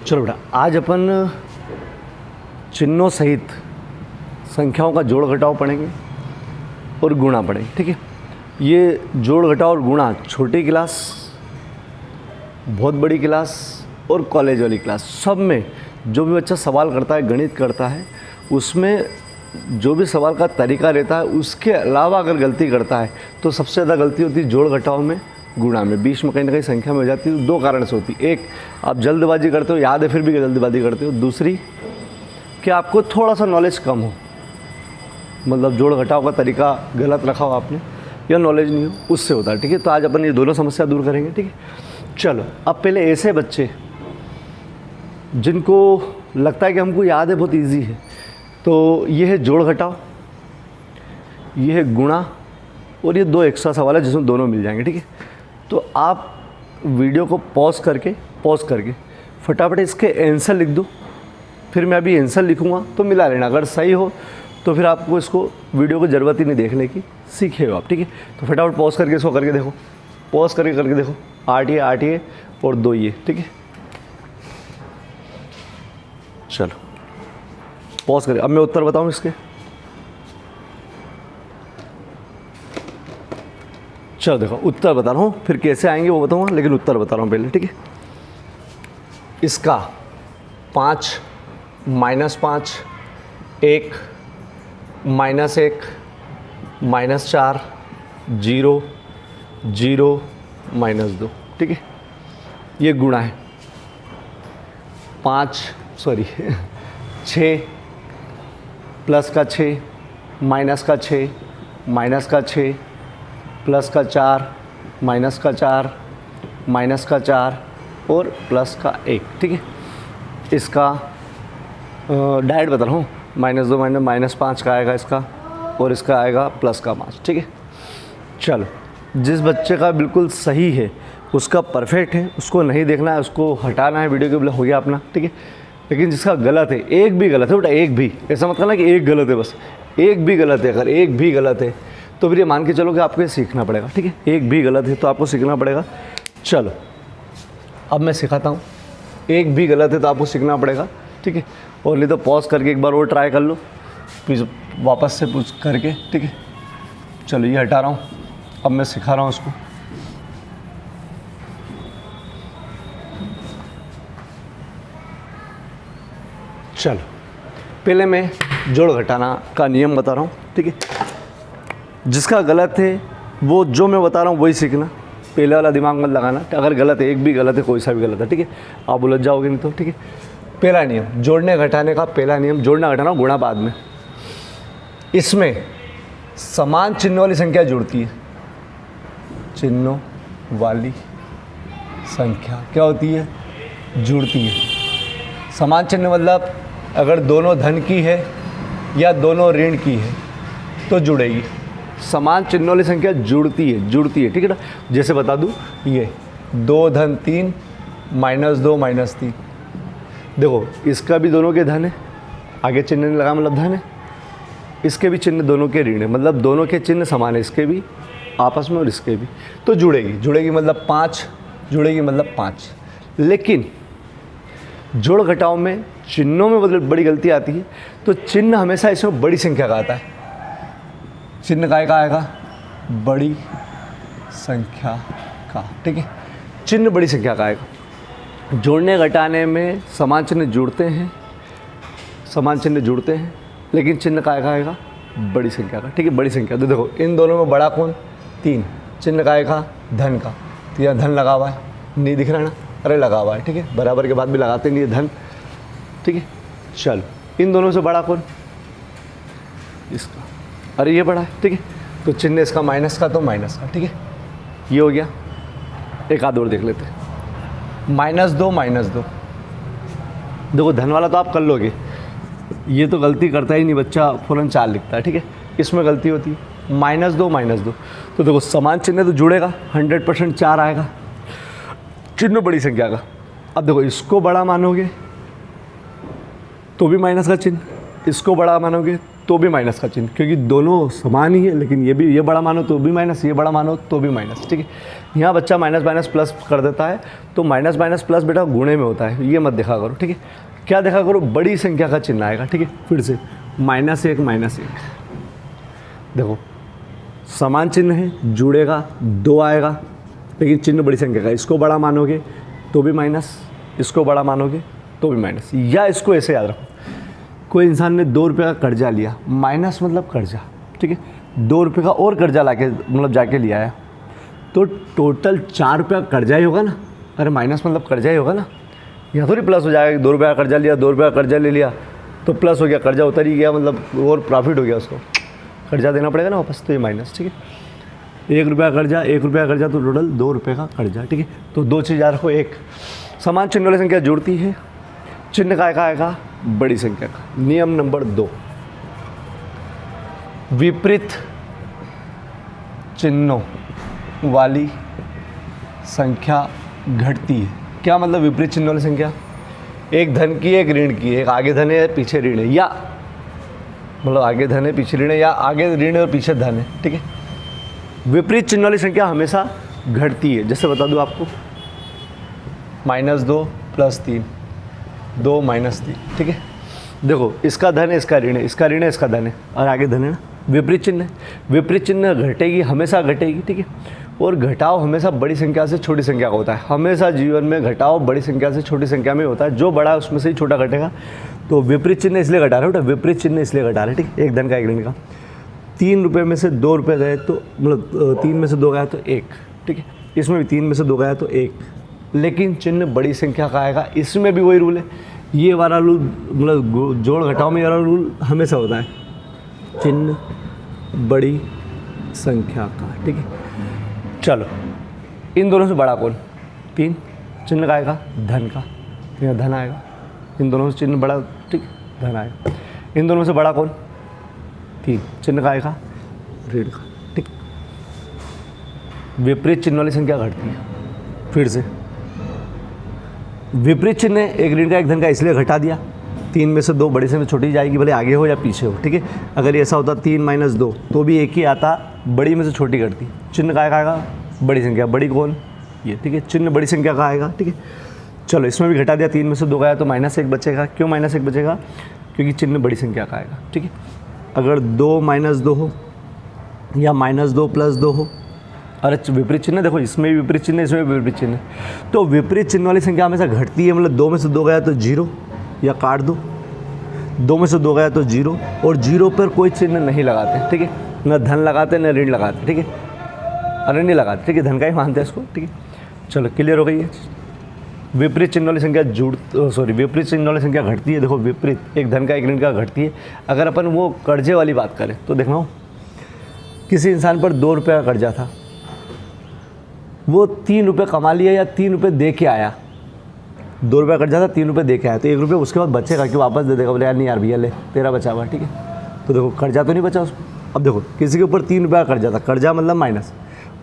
चलो बेटा, आज अपन चिन्हों सहित संख्याओं का जोड़ घटाव पढ़ेंगे और गुणा पढ़ेंगे। ठीक है, ये जोड़ घटाव और गुणा छोटी क्लास, बहुत बड़ी क्लास और कॉलेज वाली क्लास, सब में जो भी बच्चा सवाल करता है, गणित करता है, उसमें जो भी सवाल का तरीका रहता है उसके अलावा अगर गलती करता है तो सबसे ज़्यादा गलती होती है जोड़ घटाव में, गुणा में। बीच में कहीं ना कहीं संख्या में हो जाती है। दो कारण से होती है, एक आप जल्दबाजी करते हो, याद है फिर भी जल्दबाजी करते हो। दूसरी कि आपको थोड़ा सा नॉलेज कम हो, मतलब जोड़ घटाव का तरीका गलत रखा हो आपने या नॉलेज नहीं हो, उससे होता है। ठीक है, तो आज अपन ये दोनों समस्या दूर करेंगे। ठीक है, चलो अब पहले ऐसे बच्चे जिनको लगता है कि हमको याद है, बहुत ईजी है, तो ये है जोड़ घटाव, ये है गुणा और ये दो एक्स्ट्रा सवाल है जिसमें दोनों मिल जाएंगे। ठीक है, तो आप वीडियो को पॉज करके फटाफट इसके आंसर लिख दो, फिर मैं अभी आंसर लिखूंगा तो मिला लेना। अगर सही हो तो फिर आपको इसको वीडियो को ज़रूरत ही नहीं देखने की, सीखे हो आप। ठीक है, तो फटाफट पॉज करके इसको करके देखो, पॉज करके देखो। 8 ये और 2 ये। ठीक है, चलो पॉज करें। अब मैं उत्तर बताऊं इसके। चलो देखो, उत्तर बता रहा हूँ, फिर कैसे आएंगे वो बताऊँगा, लेकिन उत्तर बता रहा हूँ पहले। ठीक है, इसका 5 -5 1 -1 -4 0 0 -2। ठीक है, ये गुणा है। 6 प्लस का 6 माइनस का 6 माइनस का 6 प्लस का 4 माइनस का 4 माइनस का 4 और प्लस का 1। ठीक है, इसका डायरेक्ट बता रहा हूँ, -2 -5 का आएगा इसका, और इसका आएगा प्लस का 5। ठीक है, चलो जिस बच्चे का बिल्कुल सही है उसका परफेक्ट है, उसको नहीं देखना है, उसको हटाना है वीडियो के, हो गया अपना। ठीक है, लेकिन जिसका गलत है, एक भी गलत है बेटा, एक भी, ऐसा मत करना कि एक गलत है, बस एक भी गलत है। अगर एक भी गलत है तो फिर ये मान के चलो कि आपको ये सीखना पड़ेगा। ठीक है, एक भी गलत है तो आपको सीखना पड़ेगा। चलो अब मैं सिखाता हूँ, एक भी गलत है तो आपको सीखना पड़ेगा। ठीक है, और नहीं तो पॉज करके एक बार और ट्राई कर लो, फिर वापस से पूछ करके। ठीक है, चलो ये हटा रहा हूँ, अब मैं सिखा रहा हूँ उसको। चलो पहले मैं जोड़ घटाना का नियम बता रहा हूँ। ठीक है, जिसका गलत है वो जो मैं बता रहा हूँ वही सीखना, पहले वाला दिमाग मत लगाना। अगर गलत है, एक भी गलत है, कोई सा भी गलत है, ठीक है, आप उलझ जाओगे नहीं तो। ठीक है, पहला नियम जोड़ने घटाने का, पहला नियम जोड़ना घटाना, गुणा बाद में। इसमें समान चिन्ह वाली संख्या जुड़ती है। चिन्हों वाली संख्या क्या होती है? जुड़ती है। समान चिन्ह मतलब अगर दोनों धन की है या दोनों ऋण की है तो जुड़ेगी। समान चिन्ह वाली संख्या जुड़ती है। ठीक है ना, जैसे बता दूं, ये 2 धन 3 -2 -3, देखो इसका भी दोनों के धन है, आगे चिन्ह नहीं लगा मतलब धन है, इसके भी चिन्ह दोनों के ऋण है, मतलब दोनों के चिन्ह समान है, इसके भी आपस में और इसके भी, तो जुड़ेगी मतलब 5, जुड़ेगी मतलब 5। लेकिन जोड़ घटाव में चिन्हों में बड़ी गलती आती है, तो चिन्ह हमेशा इसमें बड़ी संख्या का आता है। चिन्ह का आएगा बड़ी संख्या का। ठीक है, चिन्ह बड़ी संख्या का आएगा। जोड़ने घटाने में समान चिन्ह जुड़ते हैं, लेकिन चिन्ह का आएगा बड़ी संख्या का। ठीक है, बड़ी संख्या। तो देखो इन दोनों में बड़ा कौन? 3, चिन्ह का आएगा धन का, तो यहाँ धन लगा हुआ है, नहीं दिख रहा है ना? अरे लगा हुआ है। ठीक है, बराबर के बाद भी लगाते नहीं है धन। ठीक है, चल इन दोनों से बड़ा कौन? इसका, अरे ये बड़ा है। ठीक है, तो चिन्ह इसका माइनस का, तो माइनस का। ठीक है, ये हो गया। एक आध और देख लेते हैं, -2 देखो धन वाला तो आप कर लोगे, ये तो गलती करता ही नहीं बच्चा, फ़ौरन 4 लिखता है। ठीक है, इसमें गलती होती है। -2 तो देखो समान चिन्ह तो जुड़ेगा, 100% 4 आएगा, चिन्ह बड़ी संख्या का। अब देखो इसको बड़ा मानोगे तो भी माइनस का चिन्ह, इसको बड़ा मानोगे तो भी माइनस का चिन्ह, क्योंकि दोनों समान ही है। लेकिन ये बड़ा मानो तो भी माइनस, ये बड़ा मानो तो भी माइनस। ठीक है, यहाँ बच्चा माइनस माइनस प्लस कर देता है, तो माइनस माइनस प्लस बेटा गुणे में होता है, ये मत देखा करो, ठीक है। क्या देखा करो, बड़ी संख्या का चिन्ह आएगा, ठीक है। फिर से -1 -1, देखो समान चिन्ह है, जुड़ेगा 2 आएगा, लेकिन चिन्ह बड़ी संख्या का, इसको बड़ा मानोगे तो भी माइनस, इसको बड़ा मानोगे तो भी माइनस। या इसको ऐसे याद रखो, कोई इंसान ने 2 रुपये का कर्जा लिया, माइनस मतलब कर्जा, ठीक है, 2 रुपये का और कर्जा लाके मतलब जाके लिया है, तो टोटल 4 रुपये का कर्जा ही होगा ना। अरे माइनस मतलब कर्जा ही होगा ना, यहाँ थोड़ी प्लस हो जाएगा। 2 रुपये का कर्जा लिया, 2 रुपये का कर्जा ले लिया तो प्लस हो गया, कर्जा उतर ही गया, मतलब और प्रॉफिट हो गया, उसको कर्जा देना पड़ेगा ना वापस, तो ये माइनस, ठीक है। 1 रुपया कर्जा, 1 रुपया कर्जा, तो टोटल 2 रुपये का कर्जा, ठीक है। तो 2 चीज़ याद रखो, एक समान चिन्ह वाली संख्या जुड़ती है, चिन्ह का आएगा बड़ी संख्या का। नियम नंबर 2, विपरीत चिन्हों वाली संख्या घटती है। क्या मतलब विपरीत चिन्ह वाली संख्या? एक धन की एक ऋण की, एक आगे धन है पीछे ऋण है, या मतलब आगे धन है पीछे ऋण है, या आगे ऋण है और पीछे धन है, ठीक है। विपरीत चिन्ह वाली संख्या हमेशा घटती है। जैसे बता दूं आपको, -2 + 3, 2 - 3, ठीक है। देखो इसका धन है, इसका ऋण है, इसका ऋण है, इसका धन है, और आगे धन है ना, विपरीत चिन्ह है। विपरीत चिन्ह घटेगी, हमेशा घटेगी, ठीक है। और घटाव हमेशा बड़ी संख्या से छोटी संख्या का होता है। हमेशा जीवन में घटाव बड़ी संख्या से छोटी संख्या में होता है, जो बड़ा है उसमें से ही छोटा घटेगा। तो विपरीत चिन्ह इसलिए घटा रहे हो बेटा, विपरीत चिन्ह इसलिए घटा रहे, ठीक है। एक धन का एक ऋण का, 3 रुपये में से 2 रुपये गए तो मतलब 3 में से 2 गया तो 1, ठीक है। इसमें भी 3 में से 2 गया तो 1, लेकिन चिन्ह बड़ी संख्या का आएगा। इसमें भी वही रूल है, ये वाला रूल मतलब जोड़ घटाव में ये वाला रूल हमेशा होता है, चिन्ह बड़ी संख्या का, ठीक है। चलो इन दोनों से बड़ा कौन? 3, चिन्ह का आएगा धन का, यहाँ धन आएगा। इन दोनों से चिन्ह बड़ा, ठीक, धन आएगा। इन दोनों से बड़ा कौन? 3, चिन्ह का आएगा ऋण का, ठीक। विपरीत चिन्ह वाली संख्या घटती है। फिर से विपरीत चिन्ह एक ऋण का एक धन का इसलिए घटा दिया, 3 में से 2 बड़ी से छोटी जाएगी, भले आगे हो या पीछे हो, ठीक है। अगर ये ऐसा होता 3 - 2 तो भी एक ही आता, बड़ी में से छोटी घटती। चिन्ह का आएगा बड़ी संख्या, बड़ी कौन? ये, ठीक है। चिन्ह बड़ी संख्या का आएगा, ठीक है। चलो इसमें भी घटा दिया, 3 में से 2 गया तो -1 बचेगा। क्यों -1 बचेगा? क्योंकि चिन्ह बड़ी संख्या का आएगा, ठीक है। अगर 2 - 2 हो या -2 + 2 हो, अरे विपरीत चिन्ह देखो, इसमें भी विपरीत चिन्ह, इसमें भी विपरीत चिन्ह, तो विपरीत चिन्ह वाली संख्या हमेशा घटती है। मतलब 2 में से 2 गया तो 0, या काट दो, 2 में से 2 गया तो 0, और 0 पर कोई चिन्ह नहीं लगाते, ठीक है। न धन लगाते न ऋण लगाते, ठीक है। अरे नहीं लगाते, ठीक है, धन का ही मानते हैं इसको, ठीक है। चलो क्लियर हो गई है। विपरीत चिन्ह वाली संख्या विपरीत चिन्ह वाली संख्या घटती है। देखो विपरीत, एक धन का एक ऋण का घटती है। अगर अपन वो कर्जे वाली बात करें तो देखना, किसी इंसान पर 2 रुपये का कर्जा था, वो 3 रुपये कमा लिया या 3 रुपये दे के आया। 2 रुपये कर्जा था, 3 रुपये दे के आया, तो 1 रुपये उसके बाद बचेगा कि वापस दे देगा? बोले यार नहीं यार भैया ले, तेरा बचा हुआ, ठीक है। तो देखो कर्जा तो नहीं बचा उसको। अब देखो किसी के ऊपर 3 रुपये का कर्जा था, कर्जा मतलब माइनस,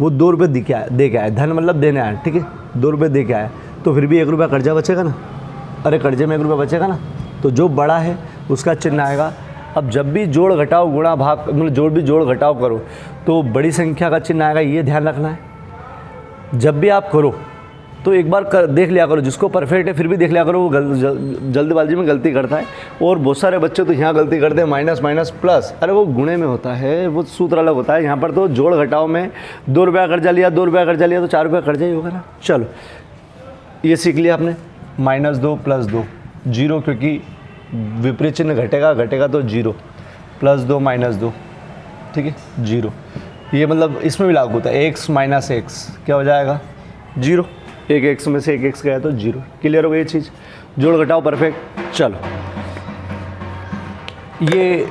वो 2 रुपये दे के आया, धन मतलब देने आया, ठीक है। 2 रुपये दे के आया, तो फिर भी 1 रुपया कर्जा बचेगा ना। अरे कर्जे में 1 रुपया बचेगा ना, तो जो बड़ा है उसका चिन्ह आएगा। अब जब भी जोड़ घटाओ गुणा भाग, मतलब भी जोड़ घटाओ करो तो बड़ी संख्या का चिन्ह आएगा, ये ध्यान रखना है। जब भी आप करो तो एक बार देख लिया करो, जिसको परफेक्ट है फिर भी देख लिया करो, वो जल्दबाजी में गलती करता है। और बहुत सारे बच्चे तो यहाँ गलती करते हैं, माइनस माइनस प्लस, अरे वो गुणे में होता है, वो सूत्र अलग होता है। यहाँ पर तो जोड़ घटाओ में 2 रुपया कर्जा लिया, 2 रुपया कर्जा लिया तो 4 रुपया कर्जा ही होगा ना। चलो ये सीख लिया आपने, -2 + 2 0, क्योंकि विपरीत चिन्ह घटेगा तो 0, +2 - 2, ठीक है, 0। ये मतलब इसमें भी लागू होता है, x - x क्या हो जाएगा? 0। एक x में से एक x गया तो 0। क्लियर हो गई ये चीज़, जोड़ घटाओ परफेक्ट। चलो ये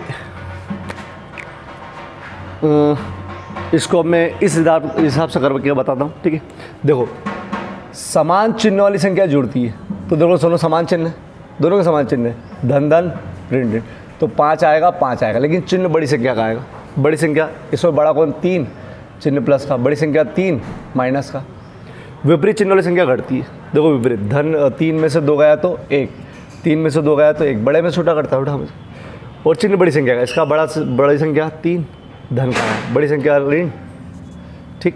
इसको अब मैं इस हिसाब से करके बताता हूँ, ठीक है। देखो समान चिन्ह वाली संख्या जुड़ती है, तो देखो दोनों समान चिन्ह है, दोनों के समान चिन्ह है, धन धन ऋण ऋण, तो 5 आएगा, लेकिन चिन्ह बड़ी संख्या का आएगा। बड़ी संख्या, इसमें बड़ा कौन? 3, चिन्ह प्लस का, बड़ी संख्या 3 माइनस का। विपरीत चिन्ह वाली संख्या घटती है। देखो विपरीत, धन 3 में से 2 गया तो 1, 3 में से 2 गया तो 1, बड़े में छोटा करता है उठा हमेशा। और चिन्ह बड़ी संख्या का, इसका बड़ी संख्या 3 धन का है, बड़ी संख्या ऋण, ठीक।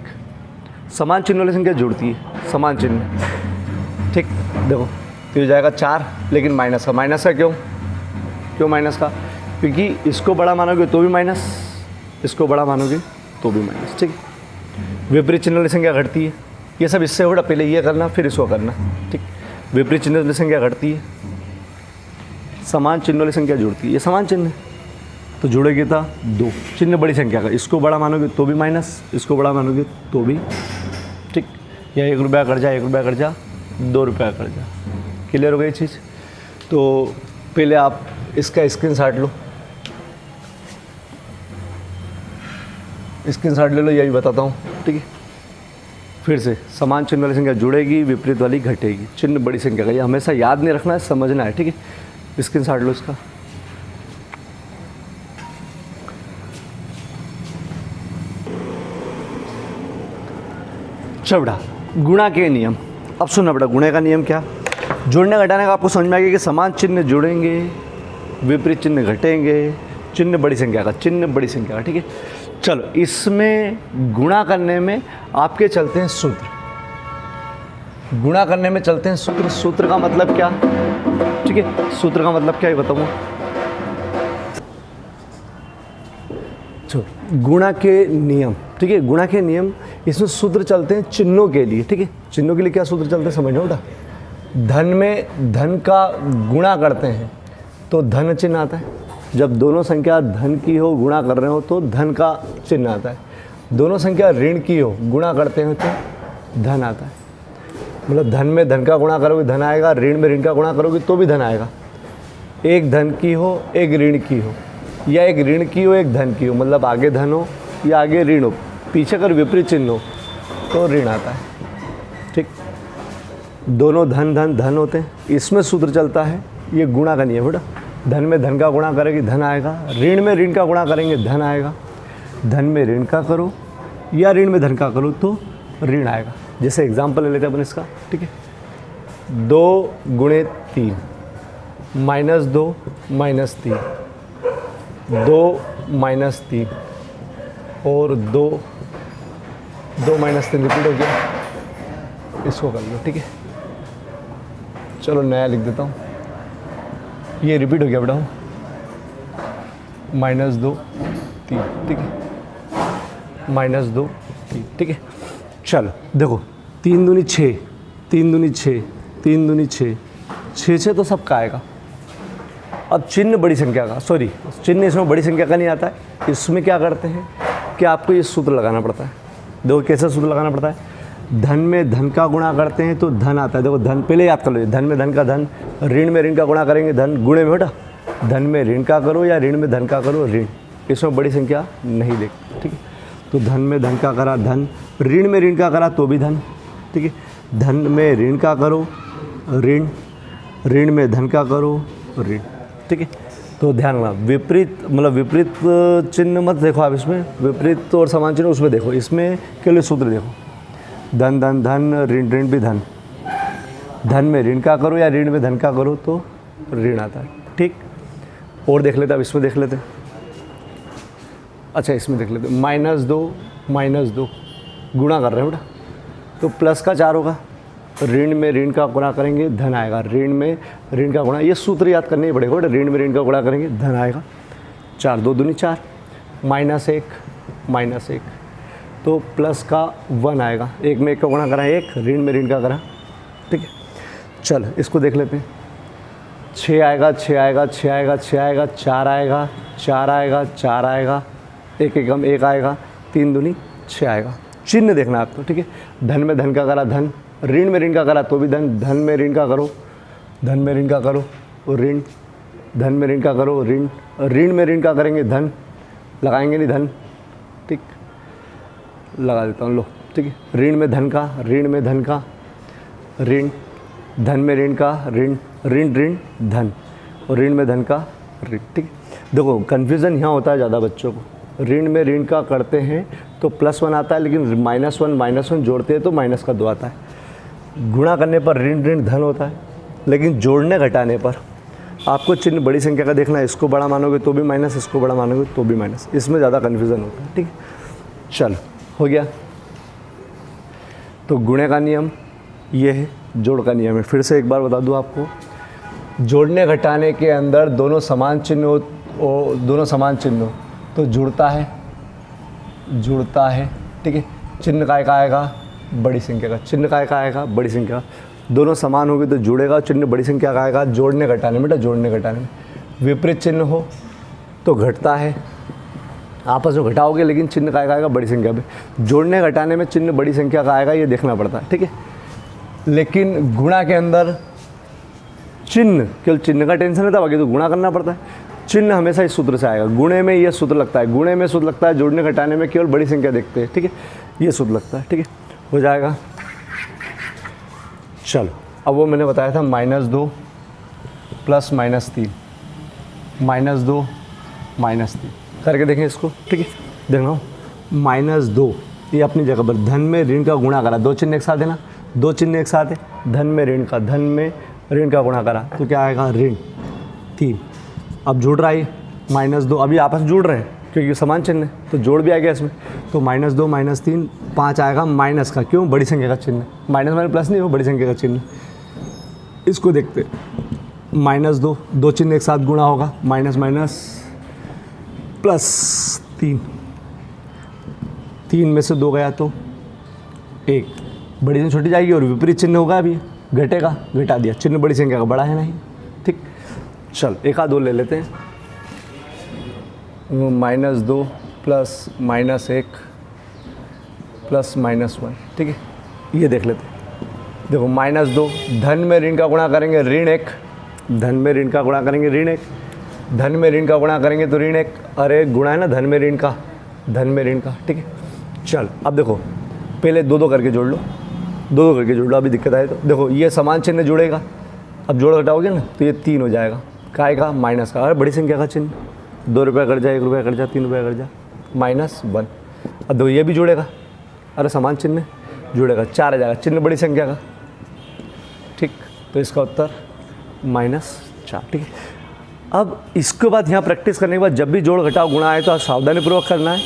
समान चिन्ह वाली संख्या जुड़ती है, समान चिन्ह, ठीक। देखो तो हो जाएगा 4, लेकिन माइनस का क्यों माइनस का? क्योंकि इसको बड़ा मानोगे तो भी माइनस, इसको बड़ा मानोगे तो भी माइनस, ठीक। विपरीत चिन्ह वाली संख्या घटती है, ये सब इससे होगा, पहले ये करना फिर इसको करना, ठीक। विपरीत चिन्ह वाली संख्या घटती है, समान चिन्ह वाली संख्या जुड़ती है, ये समान चिन्ह है तो जुड़ेगी था 2, चिन्ह बड़ी संख्या का, इसको बड़ा मानोगे तो भी माइनस, इसको बड़ा मानोगे तो भी, ठीक। या 1 रुपया कट जा, 1 रुपया कट जा, 2 रुपया कट जा। क्लियर हो गई चीज़? तो पहले आप इसका स्क्रीनशॉट लो, स्क्रीनशॉट ले लो, यही बताता हूँ, ठीक है। फिर से समान चिन्ह वाली संख्या जुड़ेगी, विपरीत वाली घटेगी, चिन्ह बड़ी संख्या का, ये हमेशा याद नहीं रखना है, समझना है, ठीक है। स्क्रीनशॉट लो इसका। चल बेटा, गुणा के नियम। अब सुनना बेटा, गुणे का नियम क्या? जोड़ने घटाने का आपको समझ में आ गया कि समान चिन्ह जुड़ेंगे, विपरीत चिन्ह घटेंगे, चिन्ह बड़ी संख्या का, चिन्ह बड़ी संख्या का, ठीक है। चलो, इसमें गुणा करने में आपके चलते हैं सूत्र, गुणा करने में चलते हैं सूत्र। सूत्र का मतलब क्या, ठीक है, सूत्र का मतलब क्या ये बताऊँगा। चलो, गुणा के नियम, ठीक है, गुणा के नियम, इसमें सूत्र चलते हैं चिन्हों के लिए, ठीक है। चिन्हों के लिए क्या सूत्र चलते हैं समझो बेटा। धन में धन का गुणा करते हैं तो धन चिन्ह आता है, जब दोनों संख्या धन की हो, गुणा कर रहे हो तो धन का चिन्ह आता है। दोनों संख्या ऋण की हो, गुणा करते हैं तो धन आता है। मतलब धन में धन का गुणा करोगे धन आएगा, ऋण में ऋण का गुणा करोगे तो भी धन आएगा। एक धन की हो, एक ऋण की हो, या एक ऋण की हो, एक धन की हो, मतलब आगे धन हो या आगे ऋण हो, पीछे अगर विपरीत चिन्ह हो तो ऋण आता है, ठीक। दोनों धन धन धन होते हैं, इसमें सूत्र चलता है, ये गुणा का नियम बेटा। धन में धन का गुणा करेंगे धन आएगा, ऋण में ऋण का गुणा करेंगे धन आएगा। धन में ऋण का करो या ऋण में धन का करो तो ऋण आएगा। जैसे एग्जाम्पल ले लेते हैं अपन इसका, ठीक है। 2 गुणे 3 -2 -3, 2 -3 और 2 -3 रिपीट हो गया, इसको कर लो, ठीक है। चलो नया लिख देता हूँ, ये रिपीट हो गया बेटा, -2 3, ठीक है, -2 3, ठीक है। चलो देखो, 3 दूनी 6, 3 दूनी 6, 3 दूनी 6, 6 तो सबका आएगा। अब चिन्ह बड़ी संख्या का, सॉरी चिन्ह इसमें बड़ी संख्या का नहीं आता है। इसमें क्या करते हैं कि आपको ये सूत्र लगाना पड़ता है। देखो कैसा सूत्र लगाना पड़ता है। धन में धन का गुणा करते हैं तो धन आता है। देखो धन पहले याद कर लो, धन में धन का धन, ऋण में ऋण का गुणा करेंगे धन, गुणे में बेटा धन में ऋण का करो या ऋण में धन का करो ऋण, इसमें बड़ी संख्या नहीं देख, ठीक है। तो धन में धन का करा धन, ऋण में ऋण का करा तो भी धन, ठीक है। धन में ऋण का करो ऋण, ऋण में धन का करो ऋण, ठीक है। तो ध्यान रखना, विपरीत मतलब विपरीत चिन्ह मत देखो आप, इसमें विपरीत और समान चिन्ह उसमें देखो। इसमें के लिए सूत्र देखो, धन धन धन, ऋण ऋण भी धन, धन में ऋण का करो या ऋण में धन का करो तो ऋण आता है, ठीक। और देख लेते, अब इसमें देख लेते, अच्छा इसमें देख लेते, -2 गुणा कर रहे हैं बेटा तो प्लस का 4 होगा, ऋण में ऋण का गुणा करेंगे धन आएगा, ऋण में ऋण का गुणा, ये सूत्र याद करने ही पड़ेगा बेटा। ऋण में ऋण का गुणा करेंगे धन आएगा, 4 2 दूनी 4, -1 तो प्लस का 1 आएगा। 1 में 1 का गुणा करा 1, ऋण में ऋण का करा, ठीक है। चल इसको देख लेते हैं, 6 आएगा 6 आएगा 6 आएगा 6 आएगा, 4 आएगा 4 आएगा 4 आएगा, 1 एकम 1 आएगा, 3 दूनी 6 आएगा। चिन्ह देखना आपको, ठीक है। धन में धन का करा धन, ऋण में ऋण का करा तो भी धन, धन में ऋण का करो, धन में ऋण का करो ऋण, धन में ऋण का करो ऋण, ऋण में ऋण का करेंगे धन, लगाएंगे नहीं धन, ठीक, लगा देता हूँ लो, ठीक है। ऋण में धन का, ऋण में धन का ऋण, धन में ऋण का ऋण, ऋण ऋण धन और ऋण में धन का ऋण, ठीक। देखो कन्फ्यूज़न यहाँ होता है ज़्यादा बच्चों को, ऋण में ऋण का करते हैं तो +1 आता है, लेकिन -1 जोड़ते हैं तो -2 आता है। गुणा करने पर ऋण ऋण धन होता है, लेकिन जोड़ने घटाने पर आपको चिन्ह बड़ी संख्या का देखना है। इसको बड़ा मानोगे तो भी माइनस, इसको बड़ा मानोगे तो भी माइनस, इसमें ज़्यादा कन्फ्यूज़न होता है, ठीक है। चलो हो गया। तो गुणे का नियम ये है, जोड़ का नियम है। फिर से एक बार बता दूँ आपको, जोड़ने घटाने के अंदर दोनों समान चिन्ह हो तो जुड़ता है, ठीक है। चिन्ह काय का आएगा, बड़ी संख्या का। चिन्ह काय का आएगा, बड़ी संख्या। दोनों समान होगी तो जुड़ेगा। चिन्ह बड़ी संख्या का आएगा जोड़ने घटाने में, जोड़ने घटाने में। विपरीत चिन्ह हो तो घटता है, आपस में घटाओगे लेकिन चिन्ह काय का आएगा, बड़ी संख्या पे। जोड़ने घटाने में चिन्ह बड़ी संख्या का आएगा, ये देखना पड़ता है, ठीक है। लेकिन गुणा के अंदर चिन्ह, केवल चिन्ह का टेंशन रहता है, बाकी तो गुणा करना पड़ता है। चिन्ह हमेशा इस सूत्र से आएगा। गुणे में ये सूत्र लगता है, गुणे में सूत्र लगता है, जोड़ने घटाने में केवल बड़ी संख्या देखते हैं, ठीक है। ये सूत्र लगता है, ठीक है, हो जाएगा। चलो अब वो मैंने बताया था -2 प्लस -3, -2 -3 करके देखें इसको, ठीक है। देखो -2 ये अपनी जगह पर, धन में ऋण का गुणा करा, दो चिन्ह एक साथ है ना, दो चिन्ह एक साथ है, धन में ऋण का गुणा करा तो क्या आएगा, ऋण 3। अब जुड़ रहा है -2, अभी आपस में जुड़ रहे हैं क्योंकि समान चिन्ह है तो जोड़ भी आ गया इसमें। तो -2 -3 5 आएगा माइनस का, क्यों, बड़ी संख्या का चिन्ह। माइनस माइनस प्लस नहीं, वो बड़ी संख्या का चिन्ह। इसको देखते, -2 दो चिन्ह एक साथ गुणा होगा, माइनस माइनस +3, 3 में से 2 गया तो 1, बड़ी संख्या छोटी जाएगी और विपरीत चिन्ह होगा, अभी घटेगा, घटा दिया, चिन्ह बड़ी संख्या का बड़ा है नहीं, ठीक। चल एक आध दो ले लेते हैं, -2 प्लस -1 प्लस -1, ठीक है। ये देख लेते हैं, देखो -2 धन में ऋण का गुणा करेंगे ऋण 1, धन में ऋण का गुणा करेंगे ऋण 1, धन में ऋण का गुणा करेंगे तो ऋण 1, अरे गुणा है ना धन में ऋण का, ठीक है। चल अब देखो पहले 2 करके जोड़ लो, 2 करके जोड़ लो, अभी दिक्कत आए तो देखो ये समान चिन्ह जुड़ेगा, अब जोड़ घटाओगे ना तो ये 3 हो जाएगा, काय का, माइनस का, अरे बड़ी संख्या का चिन्ह, 2 रुपये कट जाए, 1 रुपया कट जाए, 3 रुपया कट जाए, -1। अब देखो ये भी जुड़ेगा, अरे समान चिन्ह जुड़ेगा, 4 आ जाएगा, चिन्ह बड़ी संख्या का, ठीक। तो इसका उत्तर -4, ठीक है। अब इसके बाद यहाँ प्रैक्टिस करने के बाद जब भी जोड़ घटाव गुणा आए तो सावधानीपूर्वक करना है,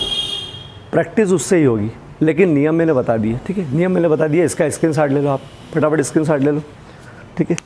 प्रैक्टिस उससे ही होगी। लेकिन नियम मैंने बता दिए, ठीक है, नियम मैंने बता दिया, इसका स्क्रीनशॉट ले लो, आप फटाफट स्क्रीनशॉट ले लो, ठीक है।